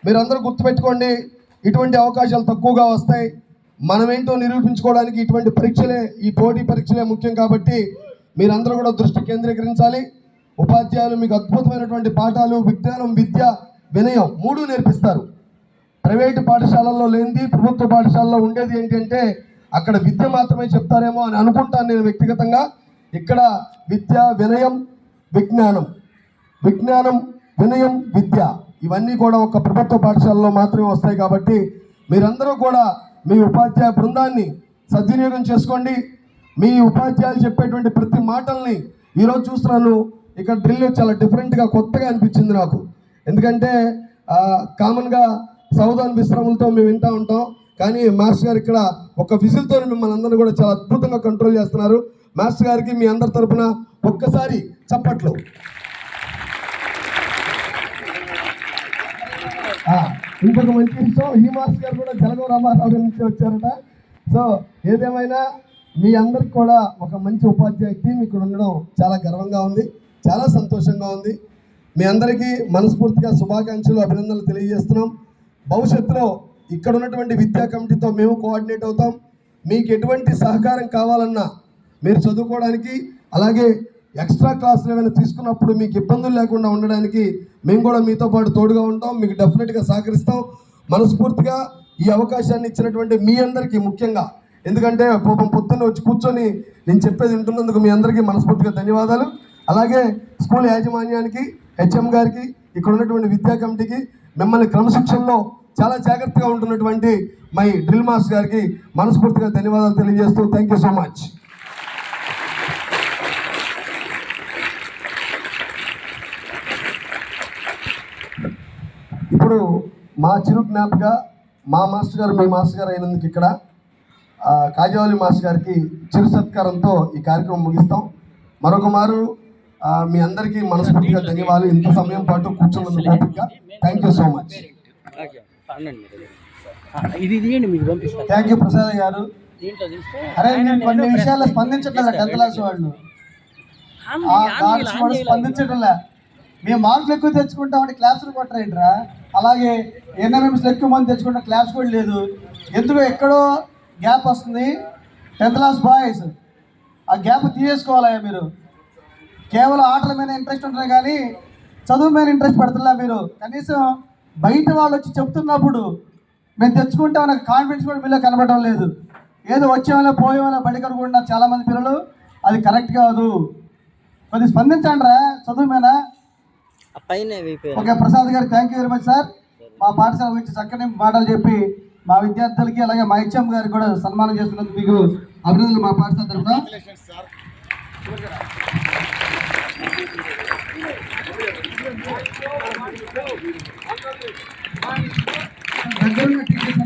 మీరందరూ గుర్తుపెట్టుకోండి, ఇటువంటి అవకాశాలు తక్కువగా వస్తాయి. మనమేంటో నిరూపించుకోవడానికి ఇటువంటి పరీక్షలే, ఈ పోటీ పరీక్షలే ముఖ్యం. కాబట్టి మీరందరూ కూడా దృష్టి కేంద్రీకరించాలి. ఉపాధ్యాయులు మీకు అద్భుతమైనటువంటి పాఠాలు, విజ్ఞానం, విద్య, వినయం 3 నేర్పిస్తారు. ప్రైవేటు పాఠశాలల్లో లేనిది ప్రభుత్వ పాఠశాలలో ఉండేది ఏంటంటే అక్కడ విద్య మాత్రమే చెప్తారేమో అని అనుకుంటాను నేను వ్యక్తిగతంగా. ఇక్కడ విద్య, వినయం, విజ్ఞానం, వినయం, విద్య ఇవన్నీ కూడా ఒక ప్రభుత్వ పాఠశాలలో మాత్రమే వస్తాయి. కాబట్టి మీరందరూ కూడా మీ ఉపాధ్యాయ బృందాన్ని సద్వినియోగం చేసుకోండి. మీ ఉపాధ్యాయులు చెప్పేటువంటి ప్రతి మాటల్ని ఈరోజు చూస్తున్నాను. ఇక్కడ డ్రిల్ చాలా డిఫరెంట్గా, కొత్తగా అనిపించింది నాకు. ఎందుకంటే కామన్గా సౌదాన్ విశ్రమలతో మేము వింటూ ఉంటాం, కానీ మాస్టర్ గారు ఇక్కడ ఒక విజిల్తో మిమ్మల్ని అందరినీ కూడా చాలా అద్భుతంగా కంట్రోల్ చేస్తున్నారు. మాస్టర్ గారికి మీ అందరి తరఫున ఒక్కసారి చప్పట్లు. ఇంకొక మంచి విషయం, ఈ మాస్టర్ గారు కూడా జలగం రామారావు నుంచి వచ్చారట. సో ఏదేమైనా మీ అందరికి కూడా ఒక మంచి ఉపాధ్యాయ టీం ఇక్కడ ఉండడం చాలా గర్వంగా ఉంది, చాలా సంతోషంగా ఉంది. మీ అందరికీ మనస్ఫూర్తిగా శుభాకాంక్షలు, అభినందనలు తెలియజేస్తున్నాం. భవిష్యత్తులో ఇక్కడ ఉన్నటువంటి విద్యా కమిటీతో మేము కోఆర్డినేట్ అవుతాం. మీకు ఎటువంటి సహకారం కావాలన్నా మీరు చదువుకోవడానికి, అలాగే ఎక్స్ట్రా క్లాసులు ఏమైనా తీసుకున్నప్పుడు మీకు ఇబ్బందులు లేకుండా ఉండడానికి మేము కూడా మీతో పాటు తోడుగా ఉంటాం. మీకు డెఫినెట్గా సహకరిస్తాం. మనస్ఫూర్తిగా ఈ అవకాశాన్ని ఇచ్చినటువంటి మీ అందరికీ ముఖ్యంగా, ఎందుకంటే పొద్దున్న వచ్చి కూర్చొని నేను చెప్పేది వింటున్నందుకు మీ అందరికీ మనస్ఫూర్తిగా ధన్యవాదాలు. అలాగే స్కూల్ యాజమాన్యానికి, హెచ్ఎం గారికి, ఇక్కడ ఉన్నటువంటి విద్యా కమిటీకి, మిమ్మల్ని క్రమశిక్షణలో చాలా జాగ్రత్తగా ఉంటున్నటువంటి మై డ్రిల్ మాస్టర్ గారికి మనస్ఫూర్తిగా ధన్యవాదాలు తెలియజేస్తూ థ్యాంక్ యూ సో మచ్. ఇప్పుడు మా చిరు జ్ఞాపిక మా మాస్టర్ గారు, మీ మాస్టర్ గారు అయినందుకు ఇక్కడ కాజావలి మాస్టర్ గారికి చిరు సత్కారంతో ఈ కార్యక్రమం ముగిస్తాం. మరొక మారు మీ అందరికీ మనస్ఫూర్తిగా ధన్యవాదాలు. ఇంత సమయం పాటు కూర్చున్నందుకు ఓపికగా thank you so much. Thank you Prasad గారు. అరే నేను కొన్ని విషయాల్లో స్పందించట్లేదు, 10th క్లాస్ వాళ్ళు స్పందించట్లే. మేము మార్కులు ఎక్కువ తెచ్చుకుంటామంటే క్లాసులు కొట్టరేంట్రా, అలాగే ఎన్ఎంఎంస్లో ఎక్కువ మంది తెచ్చుకుంటే క్లాస్ కూడా లేదు. ఎందుకు ఎక్కడో గ్యాప్ వస్తుంది. 10th క్లాస్ బాయ్స్ ఆ గ్యాప్ తీసేసుకోవాలయ్యా. మీరు కేవలం ఆటల మీద ఇంట్రెస్ట్ ఉంటుంది కానీ చదువు మీద ఇంట్రెస్ట్ పెడుతున్నా. మీరు కనీసం బయట వాళ్ళు వచ్చి చెప్తున్నప్పుడు మేము తెచ్చుకుంటామన్న కాన్ఫిడెన్స్ కూడా మీలో కనబడడం లేదు. ఏదో వచ్చేవాళ్ళ పోయేవాళ్ళ బడి కనుకుంటున్నారు చాలామంది పిల్లలు. అది కరెక్ట్ కాదు. కొద్దిగా స్పందించండి రా చదువు మీద. ఓకే ప్రసాద్ గారు, thank you very much sir. మా పాఠశాల గురించి చక్కని మాటలు చెప్పి మా విద్యార్థులకి, అలాగే మా హెచ్ఎం గారికి కూడా సన్మానం చేస్తున్నందుకు మీకు అభినందనలు మా పాఠశాల తరఫున. దగ్గరున్న టీచర్స్